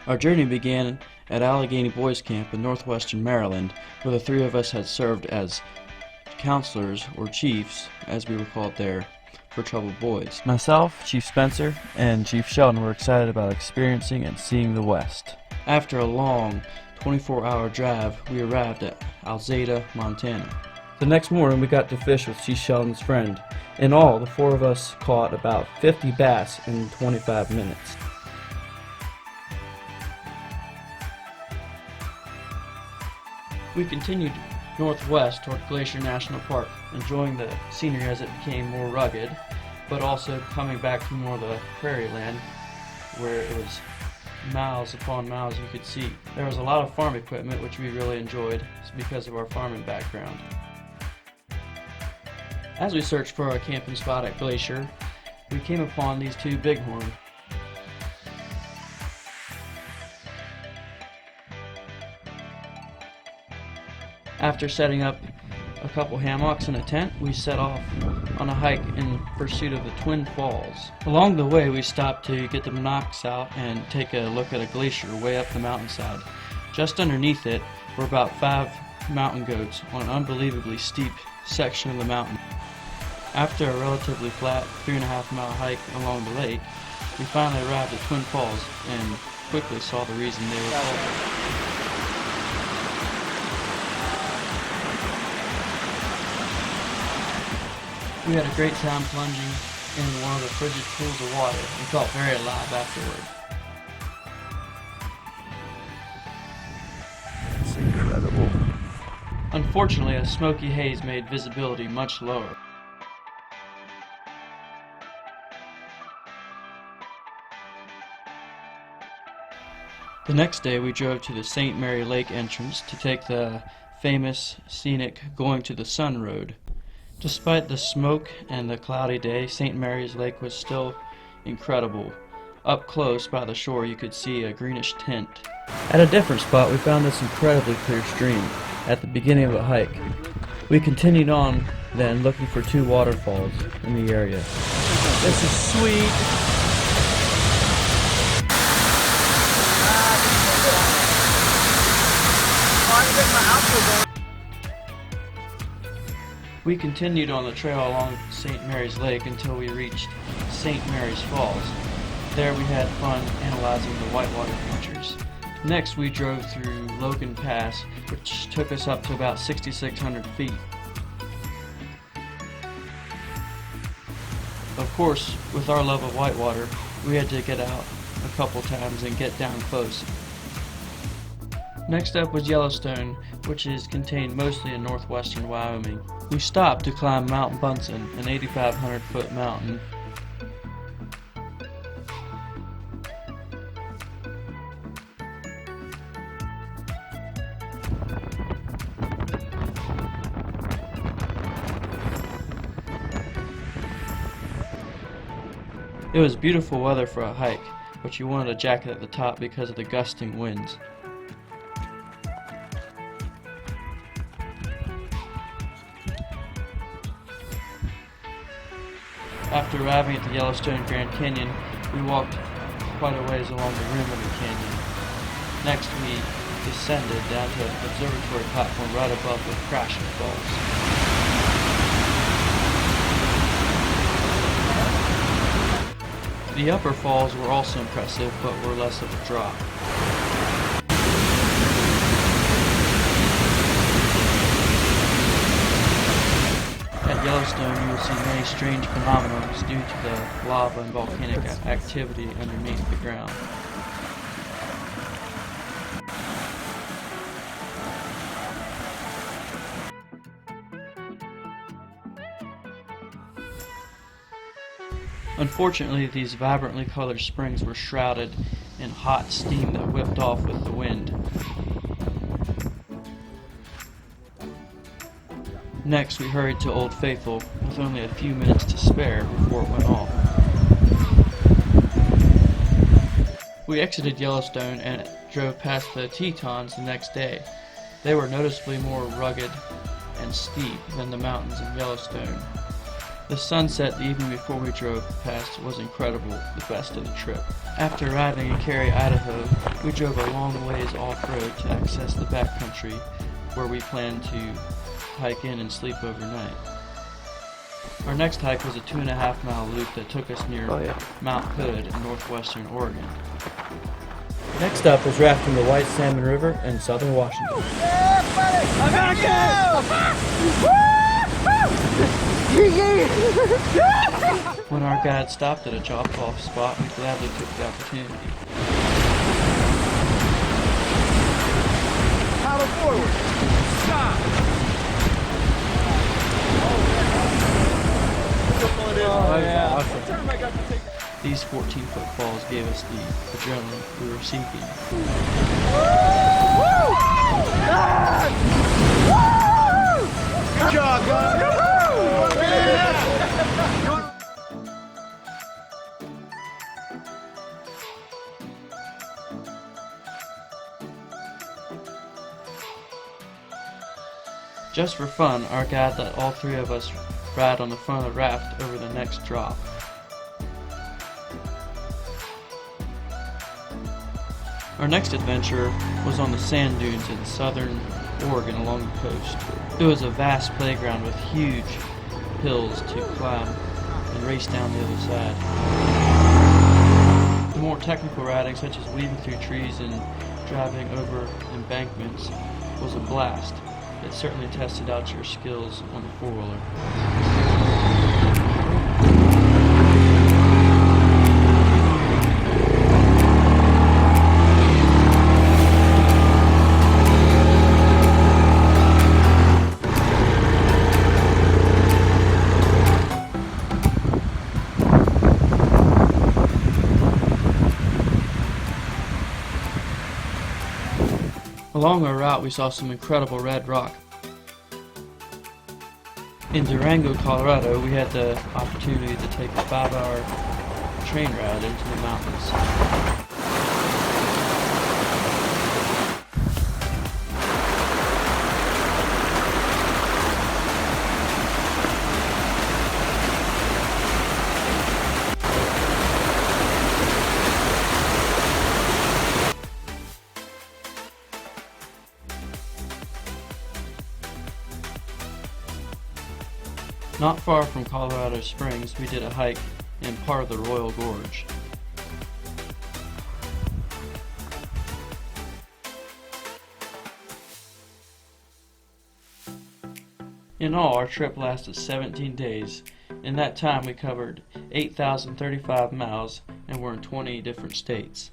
Our journey began at Allegheny Boys Camp in northwestern Maryland, where the three of us had served as counselors, or chiefs, as we were called there, for troubled boys. Myself, Chief Spencer, and Chief Sheldon were excited about experiencing and seeing the West. After a long 24-hour drive, we arrived at Alzada, Montana. The next morning, we got to fish with Chief Sheldon's friend. In all, the four of us caught about 50 bass in 25 minutes. We continued northwest toward Glacier National Park, enjoying the scenery as it became more rugged, but also coming back to more of the prairie land where it was miles upon miles you could see. There was a lot of farm equipment which we really enjoyed because of our farming background. As we searched for a camping spot at Glacier, we came upon these two bighorn. After setting up a couple hammocks and a tent, we set off on a hike in pursuit of the Twin Falls. Along the way, we stopped to get the binocs out and take a look at a glacier way up the mountainside. Just underneath it were about 5 mountain goats on an unbelievably steep section of the mountain. After a relatively flat 3.5-mile hike along the lake, we finally arrived at Twin Falls and quickly saw the reason they were called. We had a great time plunging in one of the frigid pools of water and felt very alive afterward. It's incredible. Unfortunately, a smoky haze made visibility much lower. The next day, we drove to the St. Mary Lake entrance to take the famous, scenic Going to the Sun road. Despite the smoke and the cloudy day, St. Mary's Lake was still incredible. Up close by the shore, you could see a greenish tint. At a different spot, we found this incredibly clear stream at the beginning of the hike. We continued on then, looking for 2 waterfalls in the area. This is sweet. We continued on the trail along St. Mary's Lake until we reached St. Mary's Falls. There we had fun analyzing the whitewater features. Next we drove through Logan Pass, which took us up to about 6,600 feet. Of course, with our love of whitewater, we had to get out a couple times and get down close. Next up was Yellowstone, which is contained mostly in northwestern Wyoming. We stopped to climb Mount Bunsen, an 8,500-foot mountain. It was beautiful weather for a hike, but you wanted a jacket at the top because of the gusting winds. After arriving at the Yellowstone Grand Canyon, we walked quite a ways along the rim of the canyon. Next, we descended down to an observatory platform right above the crashing falls. The upper falls were also impressive, but were less of a drop. At Yellowstone, you will see many strange phenomena due to the lava and volcanic activity underneath the ground. Unfortunately, these vibrantly colored springs were shrouded in hot steam that whipped off with the wind. Next, we hurried to Old Faithful with only a few minutes to spare before it went off. We exited Yellowstone and drove past the Tetons the next day. They were noticeably more rugged and steep than the mountains in Yellowstone. The sunset the evening before we drove past was incredible, the best of the trip. After arriving in Cary, Idaho, we drove a long ways off-road to access the backcountry where we planned to hike in and sleep overnight. Our next hike was a 2.5 mile loop that took us near Mount Hood in northwestern Oregon. Next up was rafting the White Salmon River in southern Washington. When our guide stopped at a drop-off spot, we gladly took the opportunity. Paddle forward. Stop. Oh, yeah. Awesome. These 14-foot falls gave us the adrenaline we were seeking. Good job, guys. Just for fun, our guide let all three of us ride on the front of the raft over the next drop. Our next adventure was on the sand dunes in southern Oregon along the coast. It was a vast playground with huge hills to climb and race down the other side. The more technical riding, such as weaving through trees and driving over embankments, was a blast. It certainly tested out your skills on the four-wheeler. Along our route, we saw some incredible red rock. In Durango, Colorado, we had the opportunity to take a 5-hour train ride into the mountains. Not far from Colorado Springs, we did a hike in part of the Royal Gorge. In all, our trip lasted 17 days. In that time, we covered 8,035 miles and were in 20 different states.